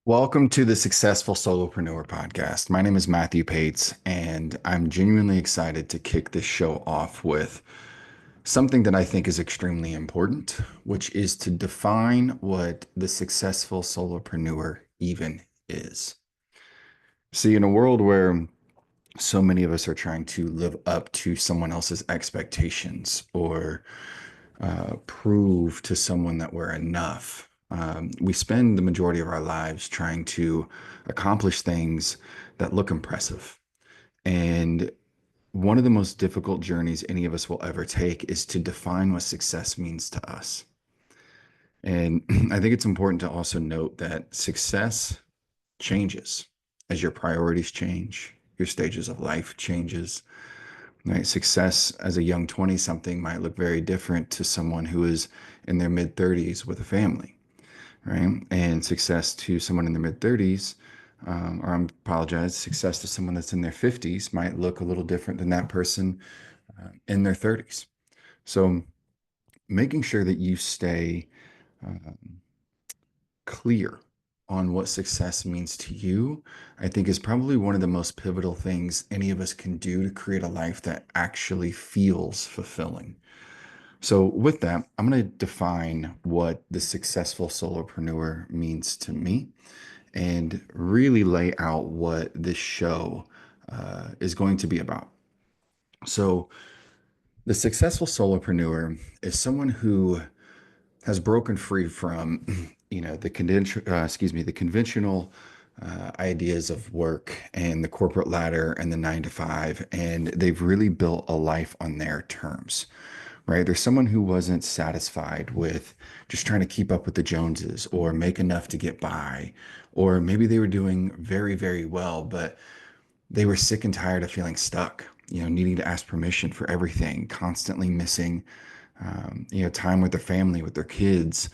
Welcome to the Successful Solopreneur podcast. My name is Matthew Pates, and I'm genuinely excited to kick this show off with something that I think is extremely important, which is to define what the successful solopreneur even is. See, in a world where so many of us are trying to live up to someone else's expectations or prove to someone that we're enough. We spend the majority of our lives trying to accomplish things that look impressive. And one of the most difficult journeys any of us will ever take is to define what success means to us. And I think it's important to also note that success changes as your priorities change, your stages of life changes, right? Success as a young 20 something might look very different to someone who is in their mid 30s with a family, right? And success to someone in their mid 30s, or I apologize, success to someone that's in their 50s might look a little different than that person in their 30s. So making sure that you stay um, clear on what success means to you, I think is probably one of the most pivotal things any of us can do to create a life that actually feels fulfilling. So, with that, I'm going to define what the successful solopreneur means to me and really lay out what this show is going to be about. So, the successful solopreneur is someone who has broken free from, the conventional ideas of work and the corporate ladder and the 9 to 5, and they've really built a life on their terms, right? There's someone who wasn't satisfied with just trying to keep up with the Joneses or make enough to get by, or maybe they were doing very, very well, but they were sick and tired of feeling stuck, needing to ask permission for everything, constantly missing, time with their family, with their kids,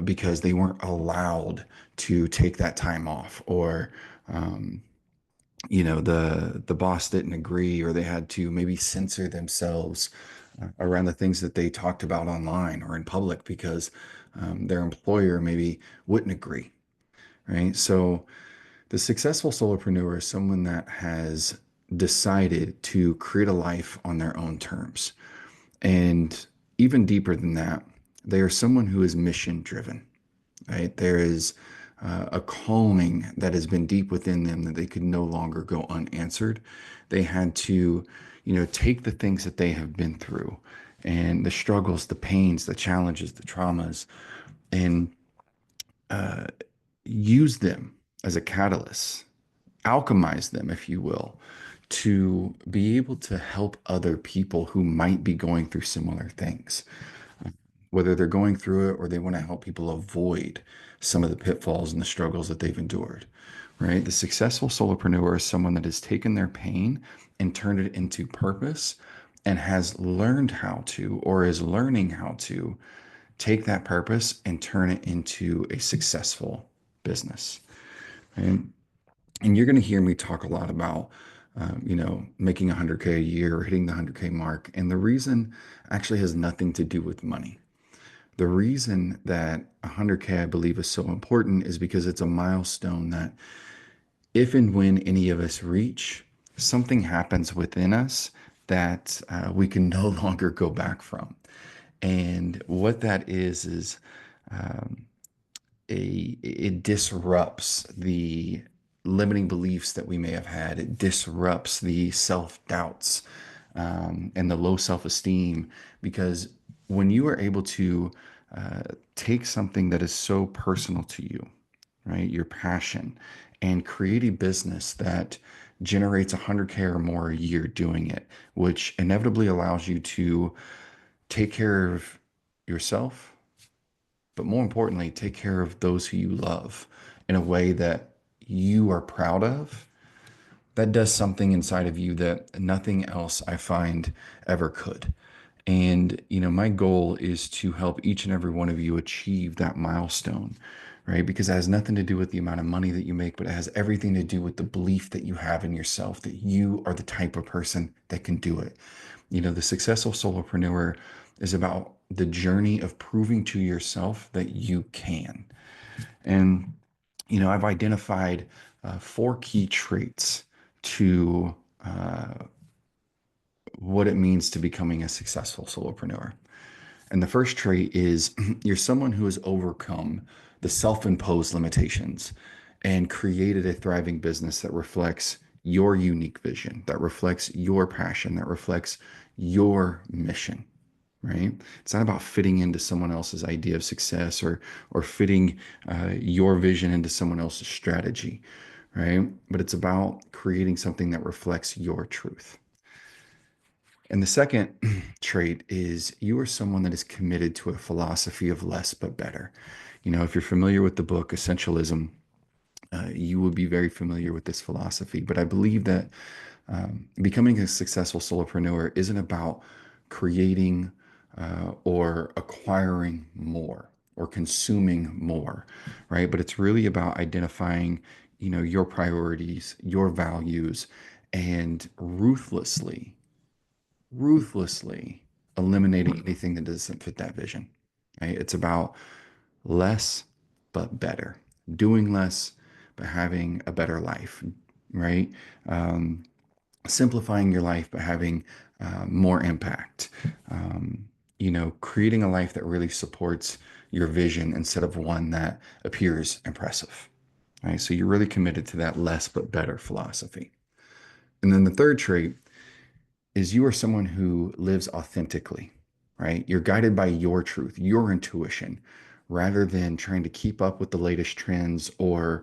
because they weren't allowed to take that time off, or um, the boss didn't agree, or they had to maybe censor themselves around the things that they talked about online or in public because their employer maybe wouldn't agree, right? So the successful solopreneur is someone that has decided to create a life on their own terms. And even deeper than that, they are someone who is mission driven, right? There is a calling that has been deep within them that they could no longer go unanswered. They had to, take the things that they have been through and the struggles, the pains, the challenges, the traumas, and uh, use them as a catalyst, alchemize them, if you will, to be able to help other people who might be going through similar things, whether they're going through it or they want to help people avoid some of the pitfalls and the struggles that they've endured, right? The successful solopreneur is someone that has taken their pain and turned it into purpose and has learned how to, or is learning how to, take that purpose and turn it into a successful business. And and you're going to hear me talk a lot about, making 100K a year or hitting the 100K mark. And the reason actually has nothing to do with money. The reason that 100K, I believe, is so important is because it's a milestone that if and when any of us reach, something happens within us that we can no longer go back from. And what that is um, it disrupts the limiting beliefs that we may have had. It disrupts the self doubts and the low self esteem, because when you are able to take something that is so personal to you, right, your passion, and create a business that generates 100K or more a year doing it, which inevitably allows you to take care of yourself, but more importantly, take care of those who you love in a way that you are proud of. That does something inside of you that nothing else I find ever could. And, my goal is to help each and every one of you achieve that milestone, right? Because it has nothing to do with the amount of money that you make, but it has everything to do with the belief that you have in yourself, that you are the type of person that can do it. The successful solopreneur is about the journey of proving to yourself that you can. And I've identified four key traits to what it means to becoming a successful solopreneur. And the first trait is you're someone who has overcome the self-imposed limitations and created a thriving business that reflects your unique vision, that reflects your passion, that reflects your mission, right? It's not about fitting into someone else's idea of success or fitting your vision into someone else's strategy, right? But it's about creating something that reflects your truth. And the second trait is you are someone that is committed to a philosophy of less but better. If you're familiar with the book Essentialism, you will be very familiar with this philosophy. But I believe that becoming a successful solopreneur isn't about creating or acquiring more or consuming more, right? But it's really about identifying, your priorities, your values, and ruthlessly eliminating anything that doesn't fit that vision. Right? It's about less but better, doing less but having a better life, right? Um, Simplifying your life but having more impact. Creating a life that really supports your vision instead of one that appears impressive. Right? So you're really committed to that less but better philosophy. And then the third trait is you are someone who lives authentically, right? You're guided by your truth, your intuition, rather than trying to keep up with the latest trends or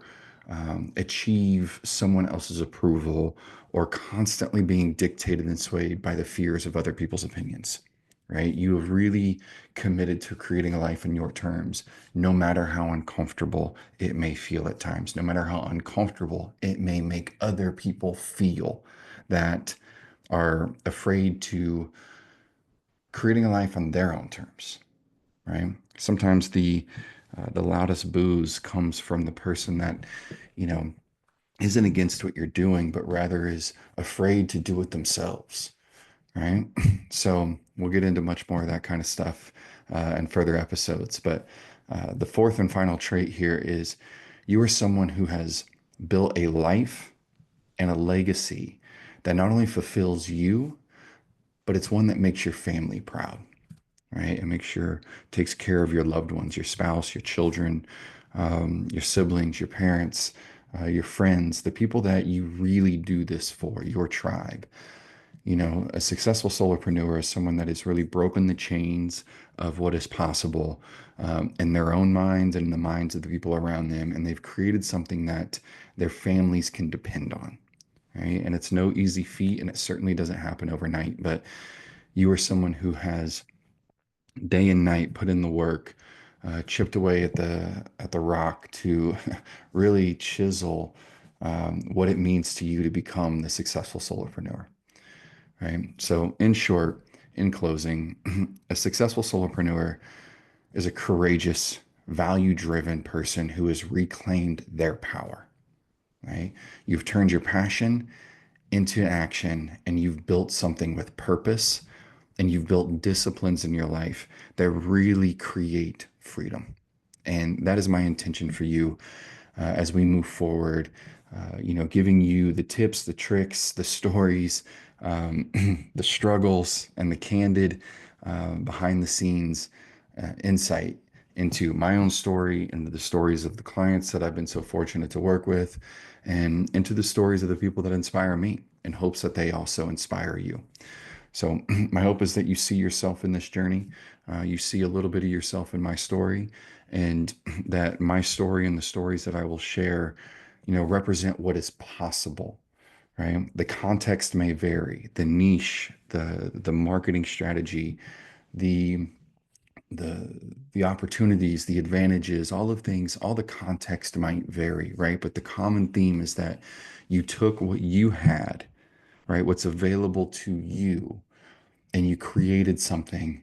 achieve someone else's approval or constantly being dictated and swayed by the fears of other people's opinions, right? You have really committed to creating a life in your terms, no matter how uncomfortable it may feel at times, no matter how uncomfortable it may make other people feel that are afraid to creating a life on their own terms, right? Sometimes the loudest boos comes from the person that, you know, isn't against what you're doing, but rather is afraid to do it themselves, right? So we'll get into much more of that kind of stuff in further episodes. But the fourth and final trait here is you are someone who has built a life and a legacy that not only fulfills you, but it's one that makes your family proud, right? And makes sure takes care of your loved ones, your spouse, your children, your siblings, your parents, your friends, the people that you really do this for, your tribe. A successful solopreneur is someone that has really broken the chains of what is possible in their own minds and in the minds of the people around them, and they've created something that their families can depend on. Right? And it's no easy feat, and it certainly doesn't happen overnight. But you are someone who has day and night put in the work, chipped away at the rock to really chisel what it means to you to become the successful solopreneur. Right. So, in short, in closing, a successful solopreneur is a courageous, value-driven person who has reclaimed their power. Right. You've turned your passion into action and you've built something with purpose and you've built disciplines in your life that really create freedom. And that is my intention for you as we move forward, giving you the tips, the tricks, the stories, um, the struggles, and the candid behind the scenes insight into my own story, into the stories of the clients that I've been so fortunate to work with, and into the stories of the people that inspire me in hopes that they also inspire you. So, my hope is that you see yourself in this journey. You see a little bit of yourself in my story, and that my story and the stories that I will share, represent what is possible, right? The context may vary, the niche, the marketing strategy, the the the opportunities, the advantages, all of things, all the context might vary, right? But the common theme is that you took what you had, right? What's available to you, and you created something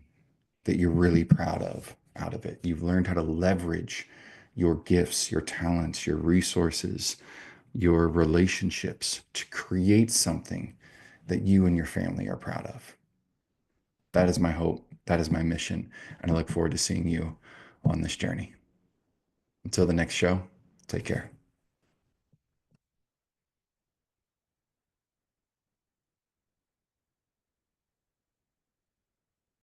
that you're really proud of out of it. You've learned how to leverage your gifts, your talents, your resources, your relationships to create something that you and your family are proud of. That is my hope. That is my mission. And I look forward to seeing you on this journey. Until the next show, Take care.